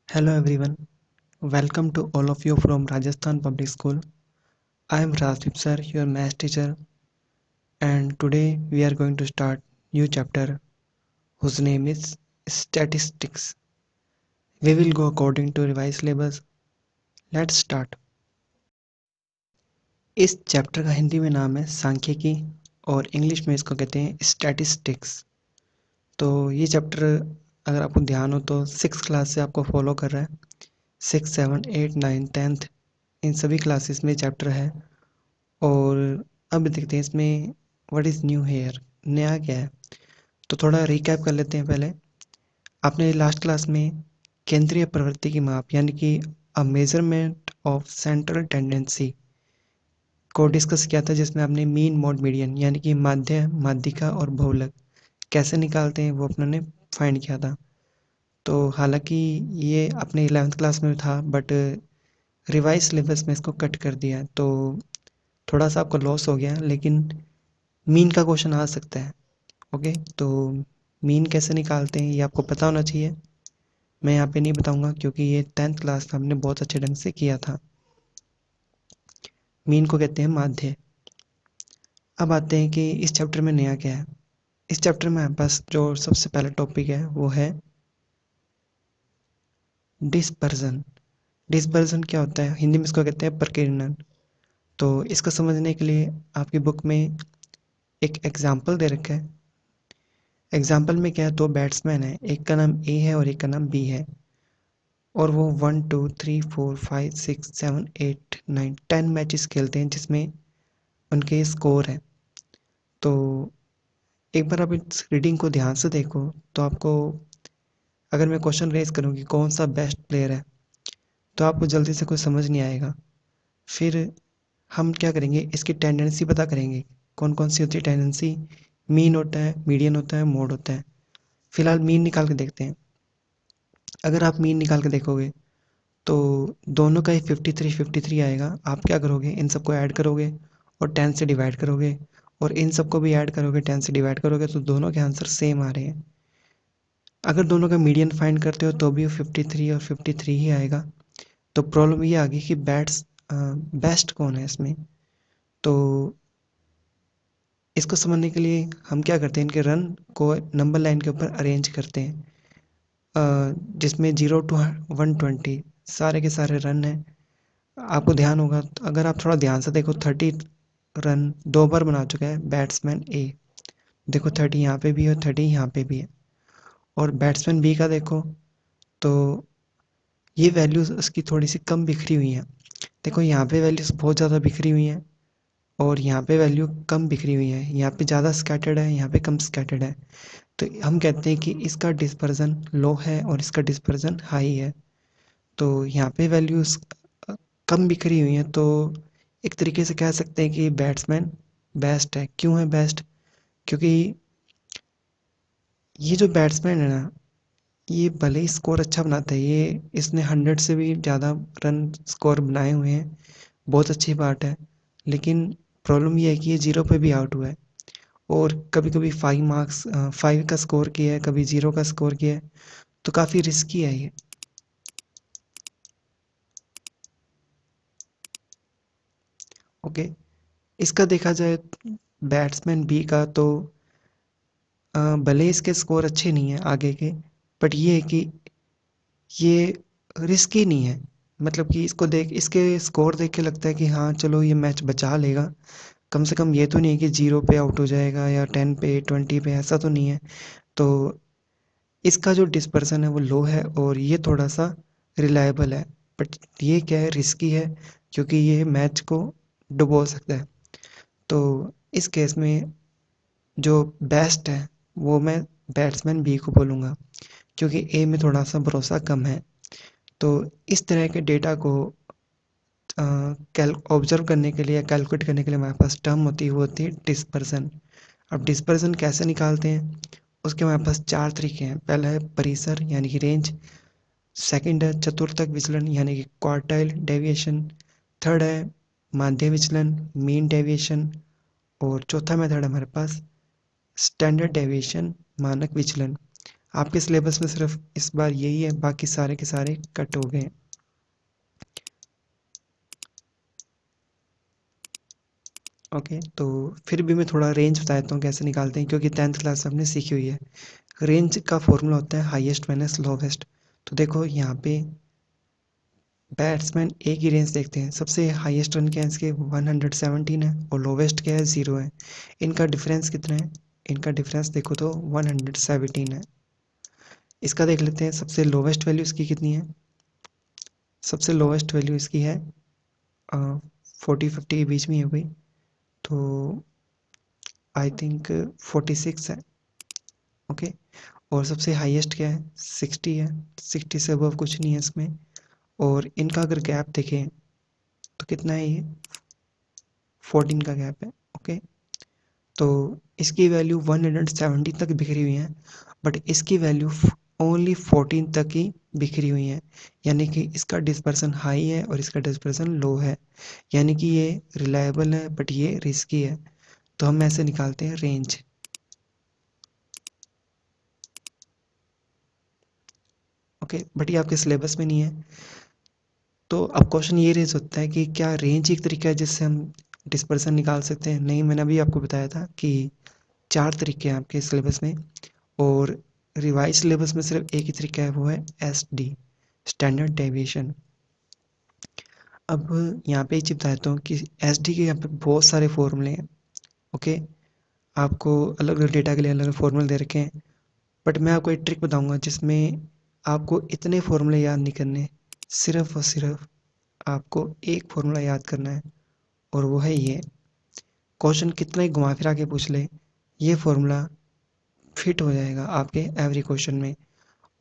Hello everyone, welcome to all of you from Rajasthan Public School. I am Rasdeep sir, your math teacher, and today we are going to start new chapter whose name is Statistics. We will go according to revised syllabus. Let's start. इस chapter का हिंदी में नाम है सांख्यिकी और English में इसको कहते हैं स्टैटिस्टिक्स। तो ये चैप्टर अगर आपको ध्यान हो तो 6th क्लास से आपको फॉलो कर रहा है। 6, 7, 8, 9, 10th इन सभी क्लासेस में चैप्टर है। और अब देखते हैं इसमें व्हाट इज़ न्यू हेयर, नया क्या है। तो थोड़ा रिकैप कर लेते हैं पहले। आपने लास्ट क्लास में केंद्रीय प्रवृत्ति की माप यानी कि अ मेजरमेंट ऑफ सेंट्रल टेंडेंसी को डिस्कस किया था, जिसमें आपने मीन मोड मीडियन यानी कि माध्य, माध्यिका और बहुलक कैसे निकालते हैं वो अपने ने फाइंड किया था। तो हालांकि ये अपने 11th क्लास में था, बट रिवाइज सिलेबस में इसको कट कर दिया है, तो थोड़ा सा आपको लॉस हो गया, लेकिन मीन का क्वेश्चन आ सकता है। ओके, तो मीन कैसे निकालते हैं ये आपको पता होना चाहिए। मैं यहाँ पे नहीं बताऊंगा क्योंकि ये 10th क्लास में हमने बहुत अच्छे ढंग से किया था। मीन को कहते हैं माध्य। अब आते हैं कि इस चैप्टर में नया क्या है। इस चैप्टर में हमारे पास जो सबसे पहला टॉपिक है वो है डिस्पर्जन। डिस्पर्जन क्या होता है, हिंदी में इसको कहते हैं प्रकीर्णन। तो इसको समझने के लिए आपकी बुक में एक एग्जाम्पल दे रखा है। एग्जाम्पल में क्या है, दो बैट्समैन है, एक का नाम ए है और एक का नाम बी है, और वो 1, 2, 3, 4, 5, 6, 7, 8, 9, 10 मैचेस खेलते हैं जिसमें उनके स्कोर हैं। तो एक बार आप इस रीडिंग को ध्यान से देखो तो आपको, अगर मैं क्वेश्चन रेज करूँ कि कौन सा बेस्ट प्लेयर है, तो आपको जल्दी से कुछ समझ नहीं आएगा। फिर हम क्या करेंगे, इसकी टेंडेंसी पता करेंगे। कौन कौन सी होती है टेंडेंसी। मीन होता है, मीडियन होता है, मोड होता है। फिलहाल मीन निकाल के देखते हैं। अगर आप मीन निकाल के देखोगे तो दोनों का ही 53 आएगा। आप क्या करोगे, इन सबको ऐड करोगे और 10 से डिवाइड करोगे, और इन सबको भी ऐड करोगे, 10 से डिवाइड करोगे, तो दोनों के आंसर सेम आ रहे हैं। अगर दोनों का मीडियन फाइंड करते हो तो भी 53 और 53 ही आएगा। तो प्रॉब्लम ये आ गई कि बेस्ट कौन है इसमें। तो इसको समझने के लिए हम क्या करते हैं, इनके रन को नंबर लाइन के ऊपर अरेंज करते हैं, जिसमें 0 to 120 सारे के सारे रन हैं। आपको ध्यान होगा तो, अगर आप थोड़ा ध्यान से देखो, 30 रन दो बार बना चुका है बैट्समैन ए। देखो 30 यहाँ पे भी है और 30 यहाँ पे भी है। और बैट्समैन बी का देखो तो ये वैल्यूज़ उसकी थोड़ी सी कम बिखरी हुई हैं। देखो यहाँ पे वैल्यूज़ बहुत ज़्यादा बिखरी हुई हैं और यहाँ पे वैल्यू कम बिखरी हुई है। यहाँ पे ज़्यादा स्कैटर्ड है, यहाँ पे कम स्कैटर्ड है। तो हम कहते हैं कि इसका डिस्पर्जन लो है और इसका डिस्पर्जन हाई है। तो यहाँ पे वैल्यूज़ कम बिखरी हुई हैं, तो एक तरीके से कह सकते हैं कि बैट्समैन बेस्ट है। क्यों है बेस्ट, क्योंकि ये जो बैट्समैन है ना, ये भले ही स्कोर अच्छा बनाता है, ये इसने 100 से भी ज़्यादा रन स्कोर बनाए हुए हैं, बहुत अच्छी बात है। लेकिन प्रॉब्लम ये है कि ये जीरो पे भी आउट हुआ है, और कभी कभी 5 का स्कोर किया है, कभी 0 का स्कोर किया है। तो काफ़ी रिस्की है ये। ओके, इसका देखा जाए बैट्समैन बी का, तो भले ही इसके स्कोर अच्छे नहीं है आगे के, बट ये है कि ये रिस्की नहीं है। मतलब कि इसको देख, इसके स्कोर देख के लगता है कि हाँ चलो ये मैच बचा लेगा। कम से कम ये तो नहीं है कि 0 पे आउट हो जाएगा या 10 पे 20 पे, ऐसा तो नहीं है। तो इसका जो डिस्पर्सन है वो लो है और ये थोड़ा सा रिलायबल है। बट ये क्या है, रिस्की है, क्योंकि ये मैच को डुबो सकता है। तो इस केस में जो बेस्ट है वो मैं बैट्समैन बी को बोलूँगा, क्योंकि ए में थोड़ा सा भरोसा कम है। तो इस तरह के डेटा को कैल ऑब्जर्व करने के लिए, कैलकुलेट करने के लिए हमारे पास टर्म होती है, वो होती है डिस्पर्सन। अब डिस्पर्सन कैसे निकालते हैं, उसके हमारे पास चार तरीके हैं। पहला है परिसर यानी कि रेंज, सेकंड है चतुर्थक विचलन यानी कि क्वार्टाइल डेविएशन, थर्ड है माध्य विचलन मीन डेविएशन, और चौथा मेथड है हमारे पास स्टैंडर्ड डेविएशन मानक विचलन। आपके सिलेबस में सिर्फ इस बार यही है, बाकी सारे के सारे कट हो गए हैं। ओके, तो फिर भी मैं थोड़ा रेंज बता देता हूँ कैसे निकालते हैं, क्योंकि 10th क्लास में हमने सीखी हुई है। रेंज का फॉर्मूला होता है हाईएस्ट माइनस लोवेस्ट। तो देखो यहाँ पे बैट्समैन एक ही रेंज देखते हैं, सबसे हाईएस्ट रन क्या है इसके 117 है और लोवेस्ट क्या है 0 है। इनका डिफरेंस कितना है, इनका डिफरेंस देखो तो 117 है। इसका देख लेते हैं सबसे लोवेस्ट वैल्यू इसकी कितनी है। सबसे लोवेस्ट वैल्यू इसकी है 40-50 के बीच में ही हो गई, तो आई थिंक 46 है। ओके, और सबसे हाईएस्ट क्या है 60 है, 60 से अबव कुछ नहीं है इसमें। और इनका अगर गैप देखें तो कितना है ये 14 का गैप है। ओके, तो इसकी वैल्यू 170 तक बिखरी हुई है, बट इसकी वैल्यू ओनली 14 तक ही बिखरी हुई है। यानी कि इसका डिस्पर्सन हाई है और इसका डिस्पर्सन लो है, यानी कि ये रिलायबल है बट ये रिस्की है। तो हम ऐसे निकालते हैं रेंज। ओके, बट ये आपके सिलेबस में नहीं है। तो अब क्वेश्चन ये रेज होता है कि क्या रेंज एक तरीका है जिससे हम डिस्पर्सन निकाल सकते हैं। नहीं, मैंने अभी आपको बताया था कि 4 तरीके हैं आपके सिलेबस में, और रिवाइज सिलेबस में सिर्फ एक ही तरीका है, वो है SD, स्टैंडर्ड डेविएशन। अब यहाँ पे एक चीज़ बताता हूँ कि SD के यहाँ पे बहुत सारे फॉर्मूले हैं। ओके, आपको अलग अलग डेटा के लिए अलग अलग फॉर्मूले दे रखे हैं, बट मैं आपको एक ट्रिक बताऊंगा जिसमें आपको इतने फॉर्मूले याद नहीं करने, सिर्फ और सिर्फ आपको एक फॉर्मूला याद करना है, और वो है ये। क्वेश्चन कितना ही घुमा फिरा के पूछ ले, ये फॉर्मूला फिट हो जाएगा आपके एवरी क्वेश्चन में।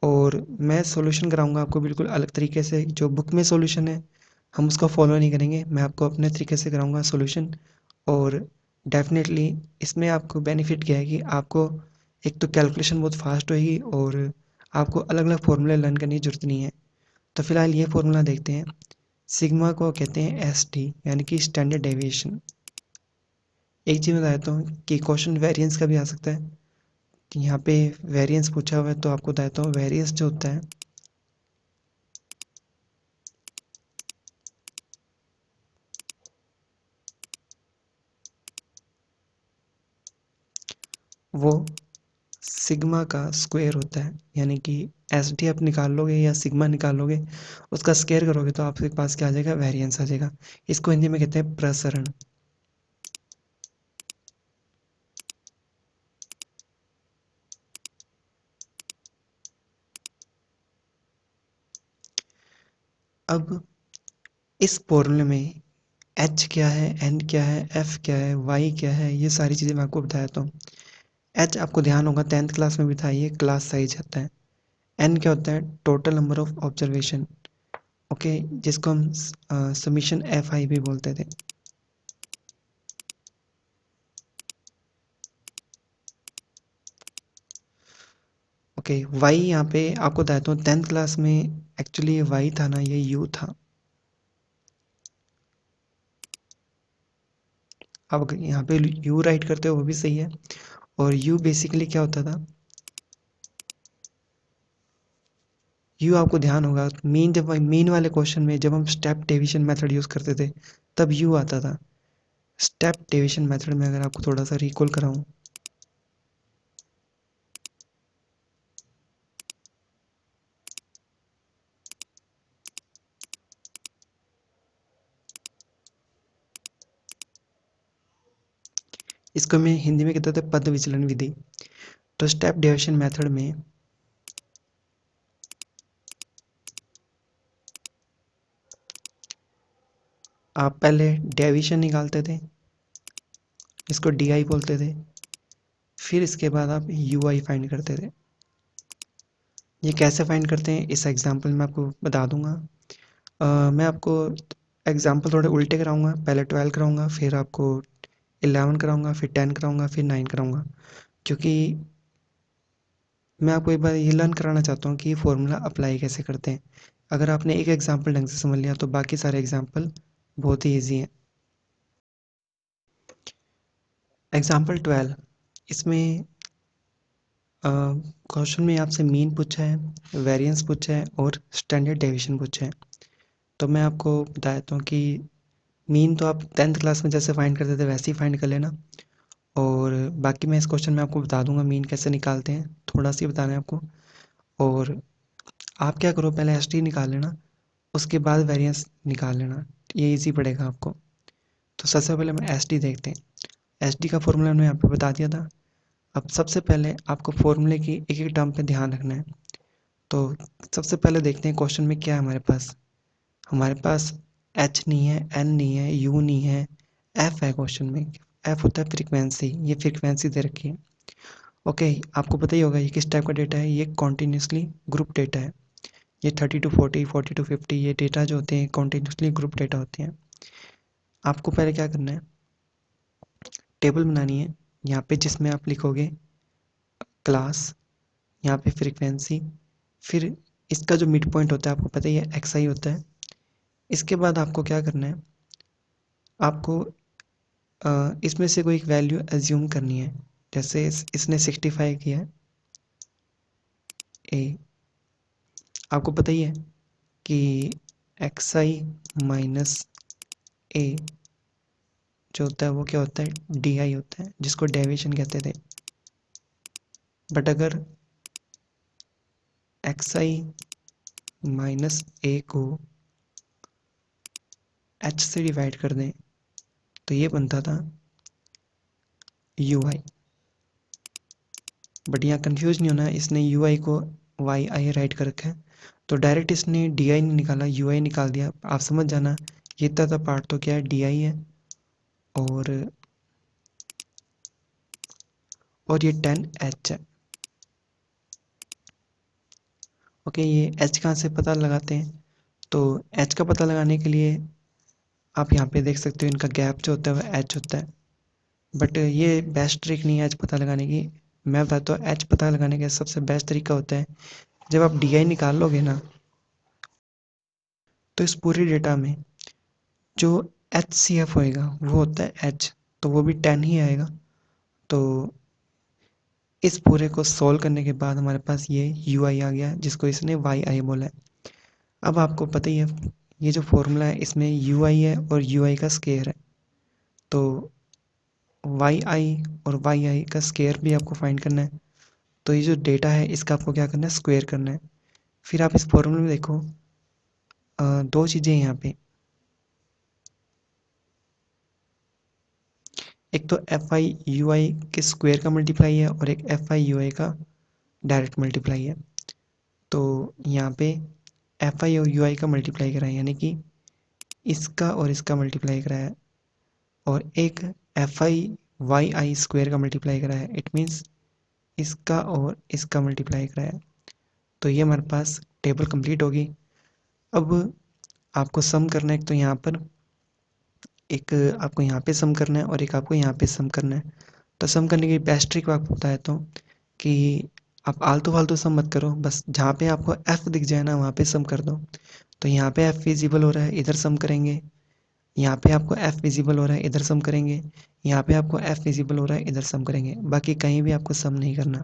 और मैं सॉल्यूशन कराऊंगा आपको बिल्कुल अलग तरीके से। जो बुक में सॉल्यूशन है हम उसको फॉलो नहीं करेंगे, मैं आपको अपने तरीके से कराऊंगा सॉल्यूशन। और डेफिनेटली इसमें आपको बेनिफिट क्या है कि आपको एक तो कैलकुलेशन बहुत फास्ट होएगी, और आपको अलग अलग फॉर्मूले लर्न करने की जरूरत नहीं है। तो फिलहाल ये फॉर्मूला देखते हैं। सिग्मा को कहते हैं SD, यानी कि स्टैंडर्ड डेविएशन। एक चीज़ मैं बता देता हूँ कि क्वेश्चन वेरिएंस का भी आ सकता है, कि यहाँ पे वेरिएंस पूछा हुआ है, तो आपको बता देता हूँ वेरिएंस जो होता है वो सिग्मा का स्क्वायर होता है। यानी कि SD आप निकाल लोगे या सिग्मा निकाल लोगे, उसका स्क्वायर करोगे तो आपके पास क्या आ जाएगा, वेरिएंस आ जाएगा। इसको हिंदी में कहते हैं प्रसरण। अब इस फॉर्मूले में H क्या है, N क्या है, F क्या है, Y क्या है, ये सारी चीज़ें मैं आपको बता देता हूँ। H आपको ध्यान होगा 10th क्लास में भी था, ये क्लास साइज होता है। N क्या होता है, total number of observation. Okay, जिसको हम समीशन FI भी बोलते थे। ओके, Y यहाँ पे आपको बताता हूँ 10th क्लास में एक्चुअली ये Y था ना, ये U था। अब अगर यहाँ पे U राइट करते हो वो भी सही है। और U बेसिकली क्या होता था, U आपको ध्यान होगा मीन, जब मीन वाले क्वेश्चन में जब हम स्टेप डेविएशन मेथड यूज़ करते थे तब U आता था। स्टेप डेविएशन मेथड में अगर आपको थोड़ा सा रिकॉल कराऊं, इसको मैं हिंदी में कहते थे पद विचलन विधि। तो स्टेप डेविएशन मेथड में आप पहले डेविएशन निकालते थे, इसको DI बोलते थे। फिर इसके बाद आप UI फाइंड करते थे। ये कैसे फाइंड करते हैं इस एग्जांपल में आपको बता दूंगा। मैं आपको एग्जांपल थोड़े उल्टे कराऊंगा, पहले 12 कराऊंगा, फिर आपको 11 कराऊंगा, फिर 10 कराऊंगा, फिर 9 कराऊंगा। क्योंकि मैं आपको एक बार ये लर्न कराना चाहता हूँ कि ये फॉर्मूला अप्लाई कैसे करते हैं। अगर आपने एक एग्जांपल ढंग से समझ लिया तो बाकी सारे एग्जांपल बहुत ही ईजी हैं। एग्जांपल 12, इसमें क्वेश्चन में आपसे मीन पूछा है, वेरिएंस पूछा है और स्टैंडर्ड डेविएशन पूछा है। तो मैं आपको बता देता हूँ कि मीन तो आप 10th क्लास में जैसे फाइंड करते थे वैसे ही फाइंड कर लेना। और बाकी मैं इस क्वेश्चन में आपको बता दूंगा मीन कैसे निकालते हैं, थोड़ा सा ही बताना है आपको। और आप क्या करो, पहले एस टी निकाल लेना, उसके बाद वेरिएंस निकाल लेना, ये इजी पड़ेगा आपको। तो सबसे पहले हम एस टी देखते हैं। एस टी का फॉर्मूला मैंने यहाँ पे बता दिया था। अब सबसे पहले आपको फॉर्मूले की एक एक टर्म पे ध्यान रखना है। तो सबसे पहले देखते हैं क्वेश्चन में क्या है हमारे पास। हमारे पास एच नहीं है, एन नहीं है, यू नहीं है, एफ है क्वेश्चन में। एफ होता है फ्रीक्वेंसी, ये फ्रीक्वेंसी दे रखी है। ओके, आपको पता ही होगा ये किस टाइप का डेटा है, ये कॉन्टीन्यूसली ग्रुप डेटा है। ये 30 to 40, 40 to 50, ये डेटा जो होते हैं कॉन्टीन्यूसली ग्रुप डेटा होते हैं। आपको पहले क्या करना है, टेबल बनानी है यहाँ पे, जिसमें आप लिखोगे क्लास, यहाँ पे फ्रीक्वेंसी, फिर इसका जो मिड पॉइंट होता है आपको पता ही है एक्स आई होता है। इसके बाद आपको क्या करना है, आपको इसमें से कोई एक वैल्यू एज्यूम करनी है। जैसे इसने 65 किया है ए, आपको पता ही है कि एक्स आई माइनस ए जो होता है वो क्या होता है, डी आई होता है, जिसको डेविएशन कहते थे। बट अगर एक्स आई माइनस ए को एच से डिवाइड कर दें तो ये बनता था यू आई। बट यहाँ कंफ्यूज नहीं होना है, इसने यू आई को वाई आई राइट कर रखा है, तो डायरेक्ट इसने डी आई नहीं निकाला, यू आई निकाल दिया। आप समझ जाना ये इतना था पार्ट तो क्या है, डी आई है। और ये 10 एच है। ओके, ये एच कहाँ से पता लगाते हैं, तो एच का पता लगाने के लिए आप यहाँ पे देख सकते हो इनका गैप जो होता है वो एच होता है। बट ये बेस्ट ट्रिक नहीं है एच पता लगाने की। मैं बताता हूँ एच पता लगाने का सबसे बेस्ट तरीका होता है, जब आप डी आई निकाल लोगे ना, तो इस पूरे डेटा में जो एच सी एफ होएगा वो होता है एच, तो वो भी 10 ही आएगा। तो इस पूरे को सोल्व करने के बाद हमारे पास ये यू आई आ गया, जिसको इसने वाई आई बोला है। अब आपको पता ही है ये जो फॉर्मूला है इसमें यू आई है और यू आई का स्केयर है। तो वाई आई और वाई आई का स्केयर भी आपको फाइंड करना है। तो ये जो डेटा है इसका आपको क्या करना है, स्क्वायर करना है। फिर आप इस फॉर्मूले में देखो, दो चीज़ें हैं यहाँ पे। एक तो एफ आई यू आई के स्क्वायर का मल्टीप्लाई है और एक एफ आई यू आई का डायरेक्ट मल्टीप्लाई है। तो यहाँ पे एफ आई और यू आई का मल्टीप्लाई करा है, यानी कि इसका और इसका मल्टीप्लाई करा है। और एक f i y i square का मल्टीप्लाई करा है, इट मीन्स इसका और इसका मल्टीप्लाई करा है। तो ये हमारे पास टेबल कंप्लीट होगी। अब आपको सम करना है, एक तो यहाँ पर एक आपको यहाँ पे सम करना है और एक आपको यहाँ पे सम करना है। तो सम करने की बेस्ट ट्रिक आपको बताया तो कि आप आलतू फालतू सम मत करो, बस जहाँ पे आपको एफ दिख जाए ना वहाँ पे सम कर दो। तो यहाँ पे एफ विजिबल हो रहा है, इधर सम करेंगे। यहाँ पे आपको एफ विजिबल हो रहा है, इधर सम करेंगे। यहाँ पे आपको एफ विजिबल हो रहा है, इधर सम करेंगे। बाकी कहीं भी आपको सम नहीं करना।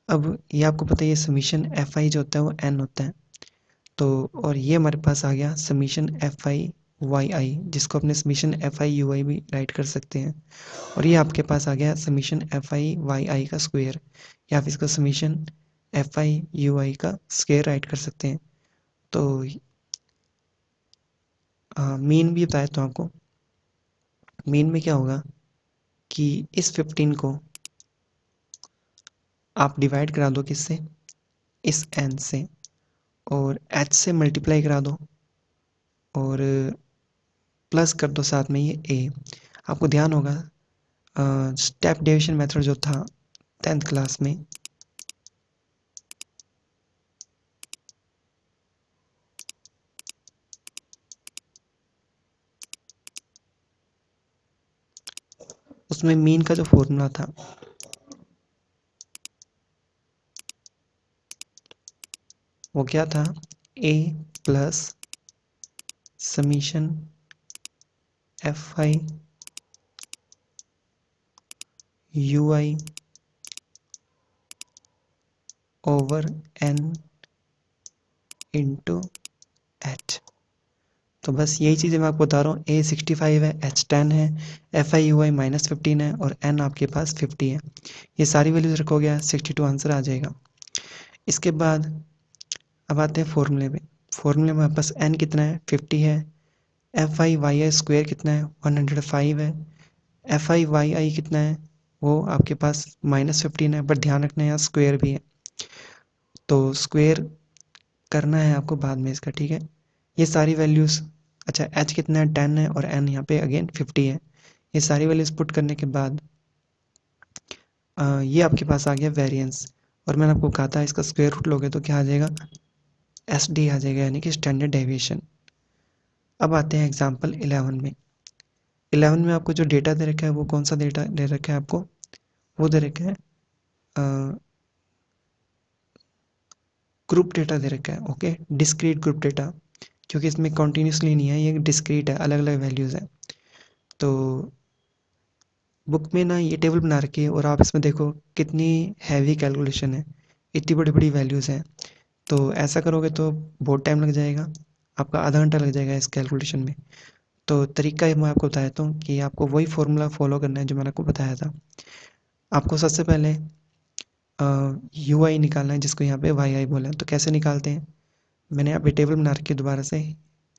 अब ये आपको पता है ये समीशन एफ आई जो होता है वो एन होता है। तो और ये हमारे पास आ गया समीशन एफ आई वाई आई, जिसको अपने समीशन एफ आई यू आई भी राइट कर सकते हैं। और ये आपके पास आ गया समीशन एफ आई वाई आई का स्क्वायर, या फिर इसको summation F I U I का स्क्वायर राइट कर सकते हैं। तो मीन भी बताया तो आपको, मीन में क्या होगा कि इस 15 को आप डिवाइड करा दो किससे, इस एन से, और एच से मल्टीप्लाई करा दो और प्लस कर दो साथ में ये ए। आपको ध्यान होगा स्टेप डेविएशन मेथड जो था 10th क्लास में, उसमें मीन का जो फॉर्मूला था वो क्या था, A plus summation F I U I over N into H. तो बस यही चीज़ें मैं आपको बता रहा हूँ। ए 65 है, एच 10 है, एफ आई यू आई -15 है और एन आपके पास 50 है। ये सारी वैल्यूज रखोगे 62 आंसर आ जाएगा। इसके बाद अब आते हैं फॉर्मूले पे। फॉर्मूले में हमारे पास एन कितना है 50 है, f i y i square कितना है 105 है, एफ आई वाई आई कितना है वो आपके पास -15 है, बट ध्यान रखना यहाँ स्क्वेयर भी है, तो स्क्वेयर करना है आपको बाद में इसका, ठीक है। ये सारी वैल्यूज़, अच्छा एच कितना है 10 है और एन यहाँ पे अगेन 50 है। ये सारी वैल्यूज़ पुट करने के बाद ये आपके पास आ गया वेरिएंस। और मैंने आपको कहा था इसका स्क्वायर रूट लोगे तो क्या आ जाएगा, एस डी आ जाएगा, यानी कि स्टैंडर्ड डेविएशन। अब आते हैं एग्जाम्पल 11 में। 11 में आपको जो डेटा दे रखा है वो कौन सा डेटा दे रखा है आपको, वो दे रखा है ग्रुप डेटा दे रखा है, ओके, डिस्क्रीट ग्रुप डेटा, क्योंकि इसमें कॉन्टीन्यूसली नहीं है, ये डिस्क्रीट है, अलग अलग वैल्यूज़ है। तो बुक में ना ये टेबल बना रखी है और आप इसमें देखो कितनी हैवी कैलकुलेशन है, इतनी बड़ी बड़ी वैल्यूज़ हैं। तो ऐसा करोगे तो बहुत टाइम लग जाएगा, आपका आधा घंटा लग जाएगा इस कैलकुलेशन में। तो तरीका ये मैं आपको बताता हूँ कि आपको वही फॉर्मूला फॉलो करना है जो मैंने आपको बताया था। आपको सबसे पहले यू आई निकालना है, जिसको यहाँ पे वाई आई बोला है। तो कैसे निकालते हैं, मैंने यहाँ पे टेबल बना रखी है दोबारा से।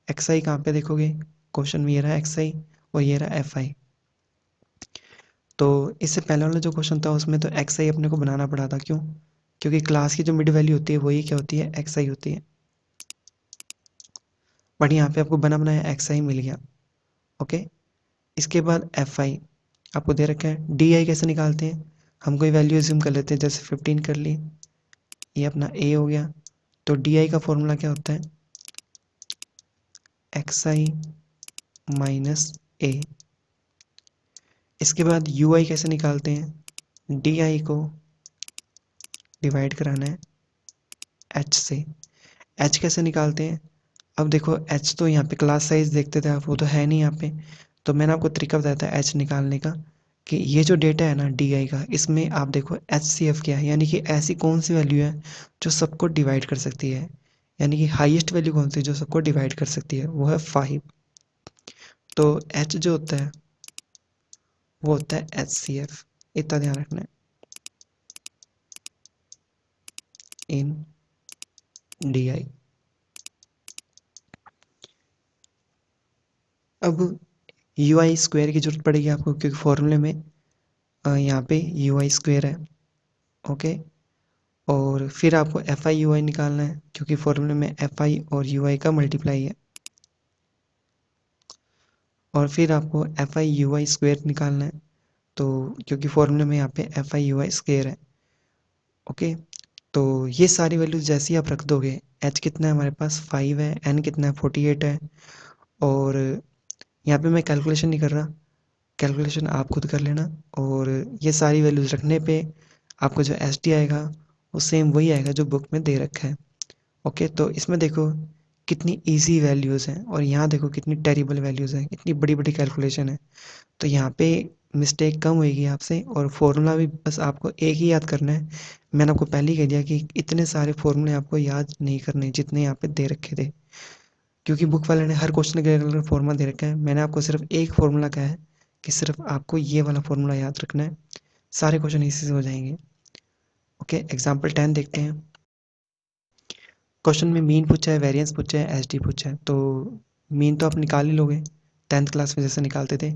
एक्स आई कहाँ पे देखोगे, क्वेश्चन में ये रहा एक्स आई और ये रहा एफ आई। तो इससे पहले वाला जो क्वेश्चन था उसमें तो एक्स आई अपने को बनाना पड़ा था, क्यों, क्योंकि क्लास की जो मिड वैल्यू होती है वही क्या होती है, एक्स आई होती है। बट यहाँ पे आपको बना बनाया एक्स आई मिल गया, ओके। इसके बाद एफ आई आपको दे रखा है। डी आई कैसे निकालते हैं, हम कोई वैल्यू एज्यूम कर लेते हैं, जैसे 15 कर ली, ये अपना ए हो गया। तो डी आई का फॉर्मूला क्या होता है, एक्स आई माइनस ए। इसके बाद यू आई कैसे निकालते हैं, डी आई को डिवाइड कराना है एच से। एच कैसे निकालते हैं, अब देखो एच तो यहाँ पे क्लास साइज देखते थे आप, वो तो है नहीं यहाँ पे। तो मैंने आपको तरीका बताया था एच निकालने का, कि ये जो डेटा है ना डी आई का, इसमें आप देखो एच सी एफ क्या है, यानी कि ऐसी कौन सी वैल्यू है जो सबको डिवाइड कर सकती है, यानी कि हाईएस्ट वैल्यू कौन सी जो सबको डिवाइड कर सकती है, वो है 5। तो एच जो होता है वो होता है एच सी एफ, इतना ध्यान रखना है इन डी आई। अब यू आई स्क्वायर की जरूरत पड़ेगी आपको, क्योंकि फॉर्मूले में यहाँ पे यू आई स्क्वायर है, ओके। और फिर आपको एफ आई यू आई निकालना है, क्योंकि फॉर्मूले में एफ आई और यू आई का मल्टीप्लाई है। और फिर आपको F I U I square निकालना है, तो क्योंकि फॉर्मूले में यहाँ पे F I U I square है, ओके। तो ये सारी वैल्यूज जैसे ही आप रख दोगे, एच कितना है हमारे पास 5 है, एन कितना है 48 है। और यहाँ पे मैं कैलकुलेशन नहीं कर रहा, कैलकुलेशन आप खुद कर लेना। और ये सारी वैल्यूज रखने पे आपको जो एस टी आएगा वो सेम वही आएगा जो बुक में दे रखा है, ओके। तो इसमें देखो कितनी इजी वैल्यूज़ हैं और यहाँ देखो कितनी टेरिबल वैल्यूज़ हैं, इतनी बड़ी बड़ी कैलकुलेशन है। तो यहाँ पे मिस्टेक कम होएगी आपसे, और फॉर्मूला भी बस आपको एक ही याद करना है। मैंने आपको पहले ही कह दिया कि इतने सारे फॉर्मूले आपको याद नहीं करने जितने यहाँ पे दे रखे थे, क्योंकि बुक वाले ने हर क्वेश्चन के अलग फॉर्मूला दे रखा है। मैंने आपको सिर्फ एक फॉर्मूला कहा है कि सिर्फ आपको ये वाला फॉर्मूला याद रखना है, सारे क्वेश्चन इसी से हो जाएंगे, ओके। एग्जाम्पल 10 देखते हैं। क्वेश्चन में मीन पूछा है, वेरिएंस पूछा है, एसडी पूछा है। तो मीन तो आप निकाल ही लोगे, 10th क्लास में जैसे निकालते थे।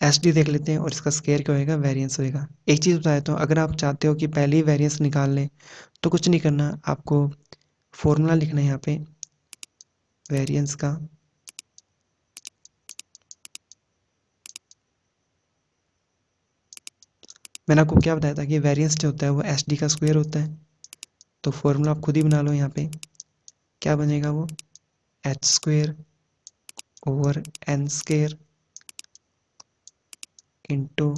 एसडी देख लेते हैं और इसका स्केयर क्या होएगा, वेरिएंस होएगा। एक चीज़ बता देता हूँ, अगर आप चाहते हो कि पहले ही वेरिएंस निकाल लें तो कुछ नहीं करना, आपको फॉर्मूला लिखना है यहाँ पे वेरिएंस का। मैंने आपको क्या बताया था कि वेरिएंस जो होता है वो एसडी का स्क्वायर होता है। तो फॉर्मूला आप खुद ही बना लो, यहाँ पे क्या बनेगा वो, H square over N square into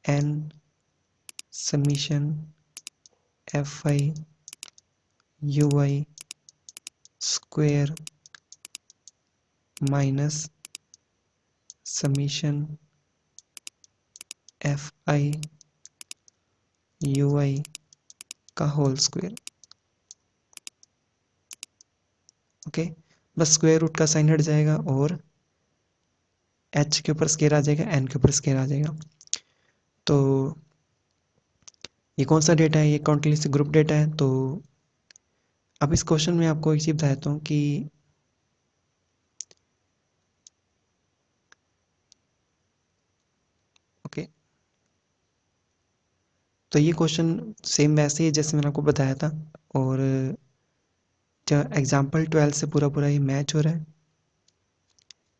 N summation F I U I square minus summation F I U I का होल स्क्वायर। ओके, बस स्क्वायर रूट का साइन हट जाएगा और h के ऊपर स्केयर आ जाएगा, n के ऊपर स्केयर आ जाएगा। तो ये कौन सा डेटा है? ये कॉन्टिन्यूस ग्रुप डेटा है। तो अब इस क्वेश्चन में आपको एक चीज़ बताता हूँ कि ओके, तो ये क्वेश्चन सेम वैसे ही जैसे मैंने आपको बताया था, और एग्जाम्पल 12 से पूरा पूरा ही मैच हो रहा है,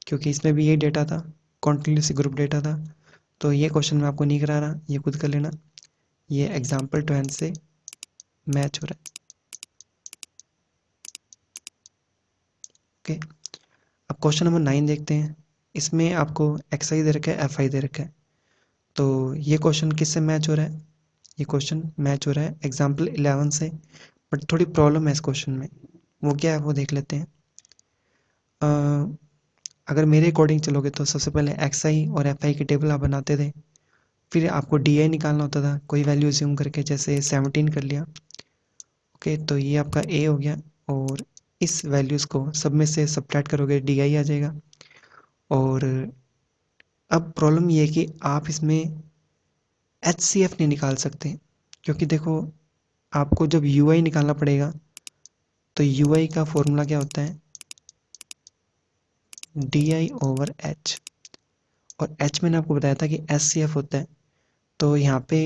क्योंकि इसमें भी यही डेटा था, कॉन्टिन्यूस ग्रुप डेटा था। तो ये क्वेश्चन मैं आपको नहीं करा रहा, ये खुद कर लेना। ये एग्जाम्पल 12 से मैच हो रहा है। ओके, अब क्वेश्चन नंबर 9 देखते हैं। इसमें आपको एक्स आई दे रखा है, एफ आई दे रखा है। तो ये क्वेश्चन किससे मैच हो रहा है? ये क्वेश्चन मैच हो रहा है एग्जाम्पल 11 से, बट थोड़ी प्रॉब्लम है इस क्वेश्चन में। वो क्या है वो देख लेते हैं। अ, अगर मेरे अकॉर्डिंग चलोगे तो सबसे पहले एक्स आई और एफ आई की टेबल आप बनाते थे, फिर आपको डी आई निकालना होता था कोई वैल्यू ज्यूम करके, जैसे 17 कर लिया। ओके, तो ये आपका ए हो गया, और इस वैल्यूज़ को सब में से सब्ट्रैक्ट करोगे डी आई आ जाएगा। और अब प्रॉब्लम ये है कि आप इसमें एच सी एफ नहीं निकाल सकते, क्योंकि देखो आपको जब यू आई निकालना पड़ेगा, तो यू आई का फॉर्मूला क्या होता है? डी आई ओवर एच, और एच मैंने आपको बताया था कि एस सी एफ होता है। तो यहाँ पे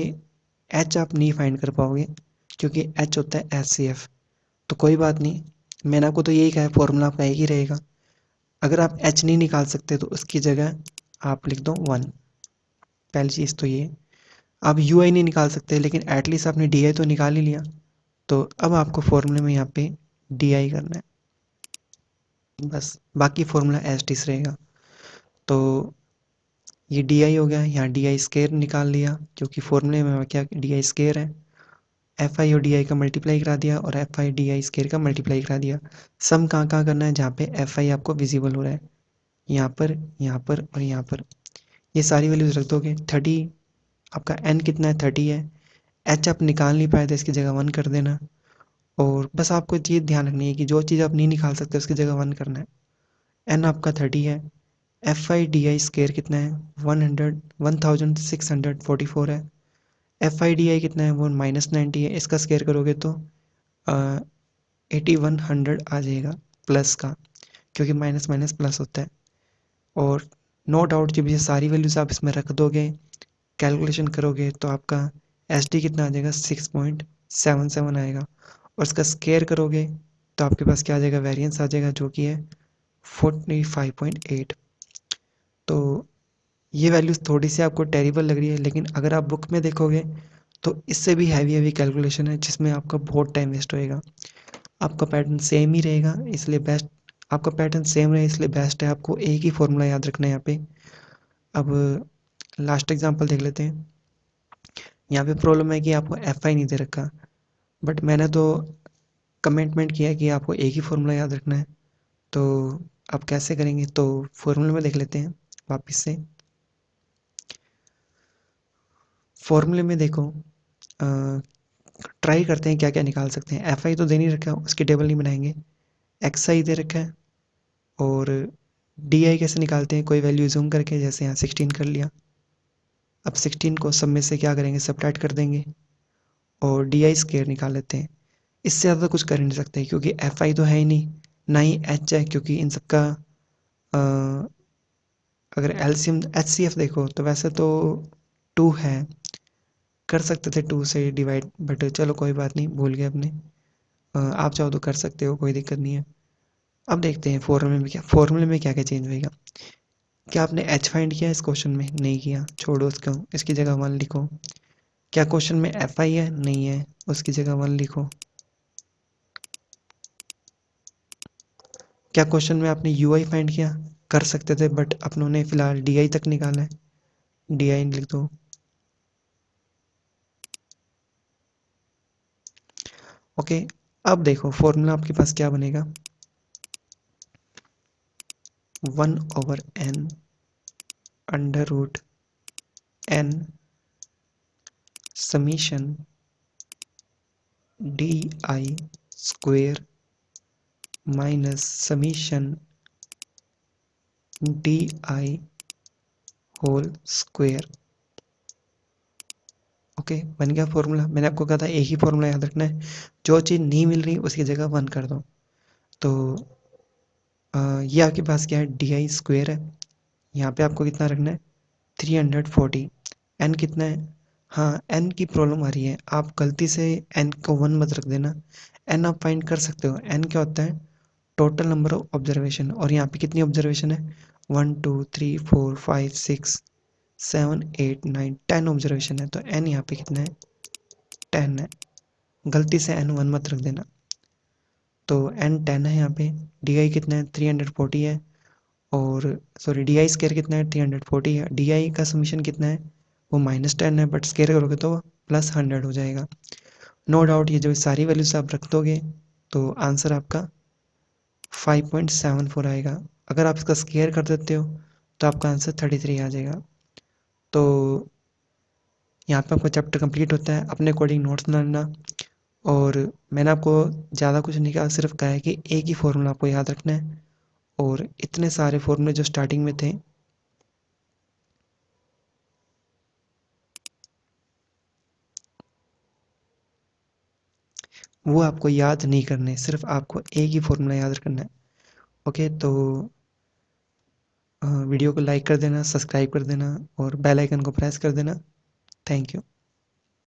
एच आप नहीं फाइंड कर पाओगे, क्योंकि एच होता है एस सी एफ। तो कोई बात नहीं, मैंने आपको तो यही कहा है, फॉर्मूला आपका एक ही रहेगा। अगर आप एच नहीं निकाल सकते तो उसकी जगह आप लिख दो 1। पहली चीज़ तो ये। आप यू आई नहीं निकाल सकते, लेकिन एटलीस्ट आपने डी आई तो निकाल ही लिया। तो अब आपको फॉर्मूले में यहाँ पे डी आई करना है, बस बाकी फॉर्मूला एज टीस रहेगा। तो ये डी आई हो गया, यहाँ डी आई स्केयर निकाल लिया, क्योंकि फॉर्मूले में क्या डी आई स्केयर है। एफ आई और डी आई का मल्टीप्लाई करा दिया, और F I D I square का मल्टीप्लाई करा दिया। सम कहाँ कहाँ करना है? जहाँ पे एफ आई आपको विजिबल हो रहा है, यहाँ पर, यहाँ पर और यहाँ पर। ये सारी वैल्यूज रख दोगे। 30, आपका एन कितना है? 30 है। एच आप निकाल नहीं पाए तो इसकी जगह 1 कर देना। और बस आपको चीज़ ध्यान रखनी है कि जो चीज़ आप नहीं निकाल सकते उसकी जगह 1 करना है। एन आपका 30 है। F I D I square कितना है? 1644 है। एफ आई डी आई कितना है? वो -90 है। इसका स्केयर करोगे तो 8100 आ जाएगा प्लस का, क्योंकि माइनस माइनस प्लस होता है। और नो डाउट जब ये सारी वैल्यूज आप इसमें रख दोगे, कैलकुलेशन करोगे, तो आपका एस डी कितना आ जाएगा? 6.77 आएगा। और इसका स्केयर करोगे तो आपके पास क्या आ जाएगा? वेरिएंस आ जाएगा, जो कि है 45.8। तो ये वैल्यूज़ थोड़ी सी आपको टेरिबल लग रही है, लेकिन अगर आप बुक में देखोगे तो इससे भी हैवी हैवी कैलकुलेशन है, जिसमें आपका बहुत टाइम वेस्ट होएगा। आपका पैटर्न सेम ही रहेगा, इसलिए बेस्ट, आपका पैटर्न सेम रहे इसलिए बेस्ट है आपको एक ही फॉर्मूला याद रखना है यहाँ पे। अब लास्ट एग्जांपल देख लेते हैं। यहाँ पे प्रॉब्लम है कि आपको एफ आई नहीं दे रखा, बट मैंने तो कमिटमेंट किया है कि आपको एक ही फॉर्मूला याद रखना है। तो आप कैसे करेंगे? तो फॉर्मूले में देख लेते हैं वापस से। फॉर्मूले में देखो, ट्राई करते हैं क्या क्या निकाल सकते हैं। एफ आई तो दे नहीं रखा, उसकी टेबल नहीं बनाएंगे। एक्स आई दे रखा है, और डी आई कैसे निकालते हैं? कोई वैल्यू जूम करके, जैसे यहाँ 16 कर लिया। अब 16 को सब में से क्या करेंगे? सबट्रैक्ट कर देंगे, और डी आई स्केयर निकाल लेते हैं। इससे ज़्यादा कुछ कर ही नहीं सकते, क्योंकि एफ आई तो है ही नहीं, ना ही एच है, क्योंकि इन सबका अगर एलसीएम एच सी एफ देखो तो वैसे तो 2 है, कर सकते थे 2 से डिवाइड, बट चलो कोई बात नहीं, भूल गए अपने। आप चाहो तो कर सकते हो, कोई दिक्कत नहीं है। अब देखते हैं फॉर्मूले में क्या क्या चेंज होएगा। क्या आपने एच फाइंड किया इस क्वेश्चन में? नहीं किया, छोड़ो उसको, इसकी जगह 1 लिखो। क्या क्वेश्चन में एफ आई है? नहीं है, उसकी जगह 1 लिखो। क्या क्वेश्चन में आपने यू आई फाइंड किया? कर सकते थे, बट अपनों ने फिलहाल डी आई तक निकाला है, डी आई लिख दो। ओके, अब देखो फॉर्मूला आपके पास क्या बनेगा? 1/n under root n summation d i square minus summation d i whole square. Okay, बन गया फॉर्मूला। मैंने आपको कहा था एक ही फॉर्मूला याद रखना है, जो चीज़ नहीं मिल रही उसकी जगह 1 कर दो। तो ये आपके पास क्या है, डी आई स्क्वेयर है। यहाँ पे आपको कितना रखना है, 340। एन कितना है, हाँ एन की प्रॉब्लम आ रही है, आप गलती से एन को 1 मत रख देना। एन आप फाइंड कर सकते हो, एन क्या होता है, टोटल नंबर ऑफ ऑब्जर्वेशन। और यहाँ पे कितनी ऑब्जर्वेशन है, 1 2 3 4 5 6 7 8 9 10 ऑब्जर्वेशन है। तो एन यहाँ पे कितना है, 10 है। गलती से एन 1 मत रख देना। तो एन 10 है यहाँ पे। डी आई कितना है, 340 है। और सॉरी, डी आई स्केयर कितना है, 340 है। डी आई का समीशन कितना है, वो -10 है, बट स्केयर करोगे तो +100 हो जाएगा। नो डाउट ये जो सारी वैल्यूज आप रख दोगे तो आंसर आपका 5.74 आएगा। अगर आप इसका स्केयर कर देते हो तो आपका आंसर 33 आ जाएगा। तो यहाँ पे आपका चैप्टर कंप्लीट होता है। अपने अकॉर्डिंग नोट्स बना लेना। और मैंने आपको ज़्यादा कुछ नहीं कहा, सिर्फ कहा है कि एक ही फॉर्मूला आपको याद रखना है। और इतने सारे फॉर्मूले जो स्टार्टिंग में थे वो आपको याद नहीं करने, सिर्फ आपको एक ही फॉर्मूला याद रखना है। ओके, तो वीडियो को लाइक कर देना, सब्सक्राइब कर देना और बेल आइकन को प्रेस कर देना। Thank you.